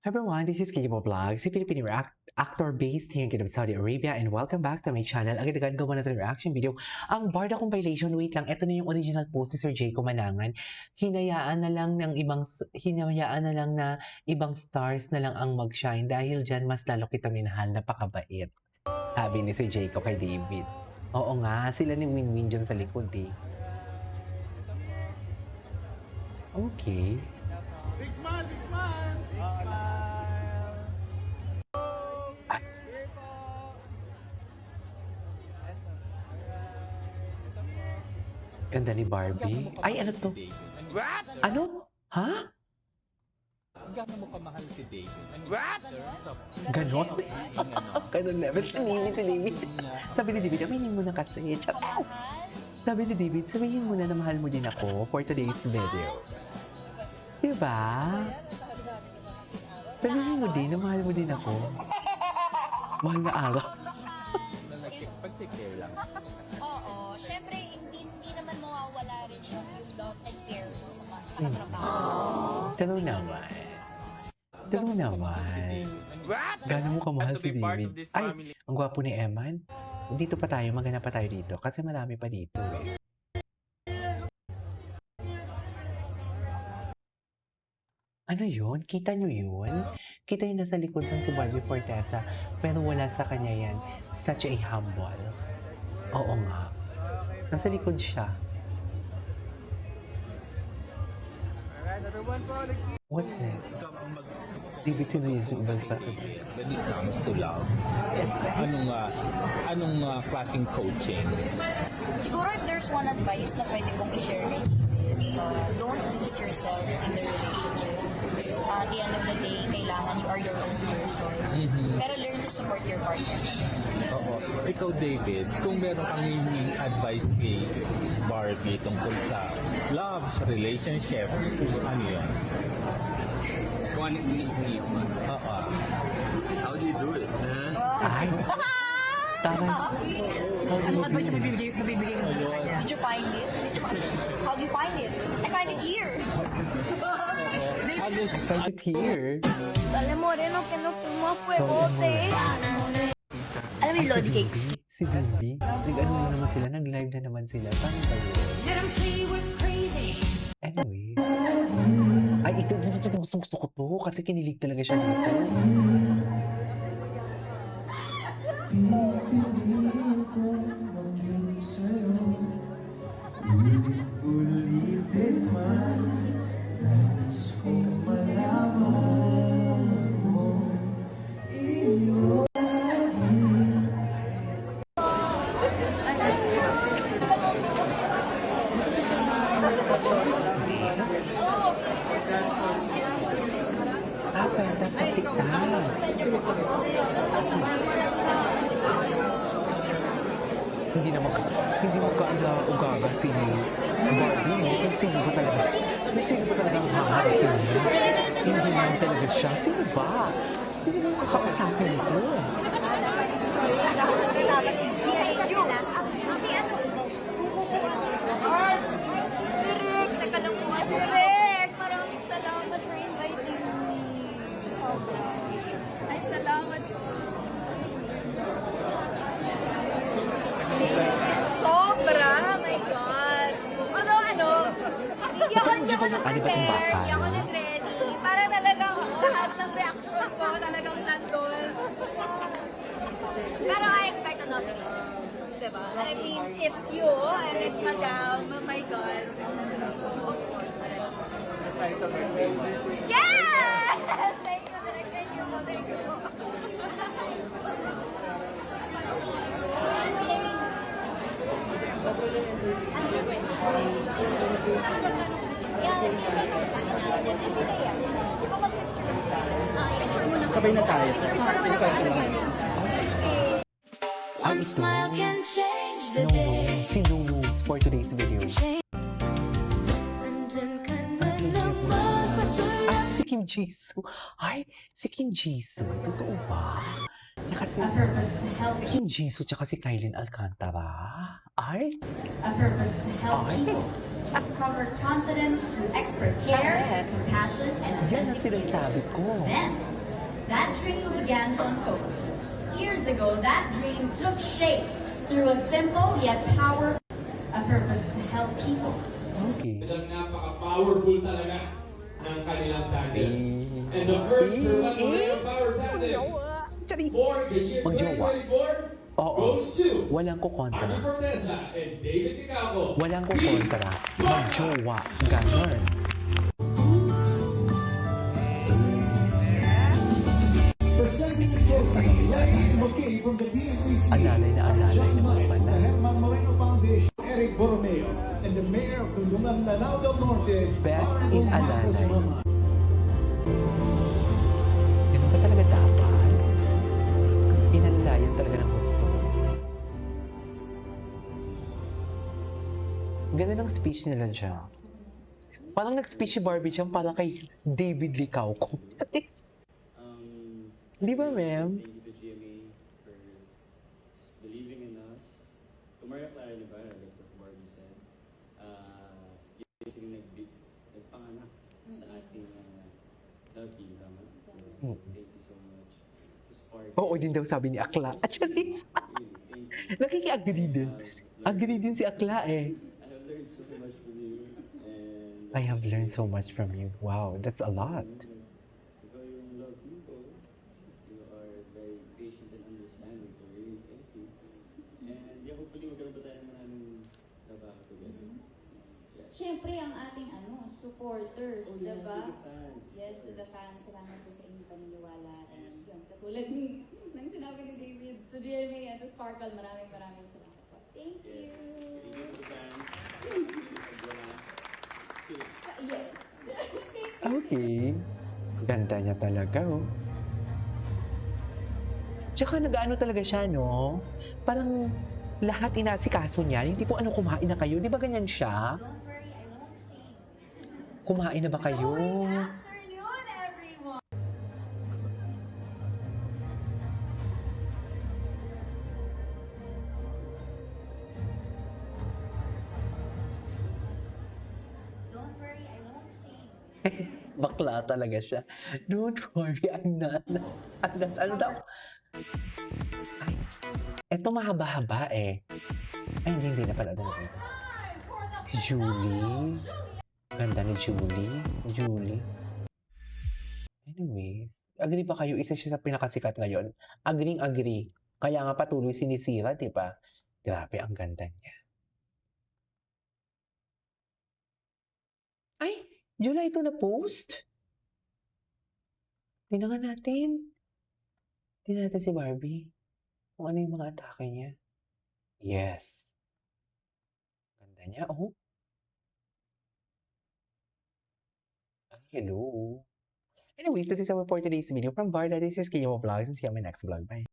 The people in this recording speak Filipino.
Everyone, this is Kijibo Vlog, si Filipino actor based here in Saudi Arabia, and welcome back to my channel. Agad-agad gawa natin reaction video. Ang Barda Kong Violation, wait lang, ito na yung original post ni Sir Jayco Manangan. Hinayaan na lang na ibang stars na lang ang mag-shine dahil dyan mas lalo kita minahal, napakabait. Sabi ni Sir Jayco kay David. Oo nga, sila ni Winwin dyan sa likod eh. Okay. Big smile, big smile! Big smile! Ganda ni Barbie. Ay, ano to? What? Ano? Ha? Gano'n mo kamahal si David? What? Ganon? Ganon level. Si David. Sabi ni David, aminin mo na kasi. Chatas! Sabi ni David, sabihin mo na mahal mo din ako for today's video. Diba? Sabihin mo din mahal mo din ako. Mahal na araw. Pag-take lang. Oo, syempre hindi naman mawawala rin yung love and care mo sa trabaho. Tanong naman. What? Gano'n mo kamahal To si be part David? of this Ay, family. ang gwapo ni Eman. Dito pa tayo, maghanap pa tayo dito. Kasi marami pa dito eh. Ano yun? Kita nyo yun? Kita yung nasa likod ng si Barbie Fortesa, pero wala sa kanya yan. Such a humble. Oo nga. Nasa likod siya. Alright, another one po. What's next? David, sino yung balta? When it comes to love, anong klaseng coaching? Siguro if there's one advice na pwede kong i-share kay don't lose yourself in the relationship. At the end of the day, kailangan you are your own person. Pero learn to support your partner. Oo. Ikaw, David, kung meron kang hihinging advice kay Barbie tungkol sa love, sa relationship, ano yun? Kung ano yung hinihingi mo. Oo. How do you do it? Ay! Tara. Anong advice na bibigay mo sa kanya? Did you find it? How do you find it? I find it here. Find it here. Dale moreno que no fumo fuegote. Alam mo yung Lodi Cakes? Si Bibi. Nag-ano na naman sila? Nag-live na naman sila. Paano ba yun? Anyway. Ay, ito gusto ko to. Kasi kinilig talaga siya dito. Pwede sa TikTok. Hindi magka-ugaga si Barbie, no? Kung sino ba talaga? May sino ba talaga ang haharapin niya? Hindi naman talaga siya. Sino ba? Hindi mo kakausapin ko. Direk, teka lang po. Direk, maraming salamat for inviting me. Sobra. Ay, salamat po. Sobra, my God. Hindi ako nag-prepare. Hindi ako nag-ready. Para talagang lahat ng reaction ko talagang nandun. Pero I expect nothing less. Diba? I mean, it's you and it's Madam. Oh my God. Of course. Yes! Thank you, Direk. Thank you po. Thank you po. Sabay na tayo. One smile can change the day. Si Lulu's for today's video. Si Kim Jisoo. Ay, si Kim Jisoo. Totoo ba? Kasi Kim Jisoo tsaka si Kylie Alcantara. Ay? A purpose to help people discover confidence through expert care, compassion, and Yan ang authentic beauty. sinasabi ko. Then, that dream began to unfold. Years ago, that dream took shape through a simple yet powerful a purpose to help people. Okay. Isang napaka-powerful talaga ng kanilang tandem. And the first to run ng power tandem for the year Magjowa. 2024 Oo. goes to Walang kukontra. Ani Forteza and David Ticaco. Walang kukontra. Magjowa. Ganon. Presenting the trophy, Larry McKay from the DNPC. Alalay na alalay John ng mga Knight, the banda. Herman Moreno Foundation, Eric Borromeo, and the Mayor of Tulungan, Lanao del Norte, Best Honorable in Marcos Alalay. Roman. Ganun ba talaga dapat? Inalalayan talaga ng gusto. Ganda ng speech nila dyan. Parang nag-speech si Barbie dyan parang kay David Licauco. Di ba, ma'am? Thank you to GMA for believing in us. To Maria Clara Navarra, like what Barbie said, yun yung nagpanganak sa ating love team, tama? So, thank you so much. To spark. Oo din daw sabi ni Akla. At Charis, Really, thank you. nakiki-agree din. Agree din si Akla eh. I have learned so much from you. And I have learned so much from you. Wow, that's a lot. ikaw yung love team ko. You are very patient and understanding. So really, thank you. And yeah, hopefully magkaroon pa tayo ng maraming trabaho together. Yes. Siyempre, ang ating supporters, Oh, yeah, diba? to the fans. Yes, to the fans, salamat po sa inyong paniniwala. And yun, katulad ni, nang sinabi ni David, to GMA and to Sparkle, maraming salamat po. Thank you! Yes. Thank you to the fans. Yes! Okay. Ganda niya talaga, oh. Tsaka nag-ano talaga siya, no? Parang lahat inasikaso niya. Hindi po ano, kumain na kayo. Di ba ganyan siya? Don't worry, I won't sing. Kumain na ba kayo? Good afternoon, everyone! Don't worry, I won't sing. Bakla talaga siya. Don't worry, I'm not. Ano daw? Ay, eto mahaba-haba eh. Ay, hindi na pala. Time for the Si Julie. Ganda ni Julie. Julie. Anyways, agree ba kayo? Isa siya sa pinakasikat ngayon. Agree. Kaya nga patuloy sinisira, di ba? Grabe, ang ganda niya. Ay, July ito na post? Tingnan natin. Tingnan natin si Barbie. Kung ano yung mga atake niya. Yes. Ganda niya, oh. Ay, hello. Anyways, this is our for today's video from Barda. This is Kiyo Vlogs and see you on my next vlog. Bye.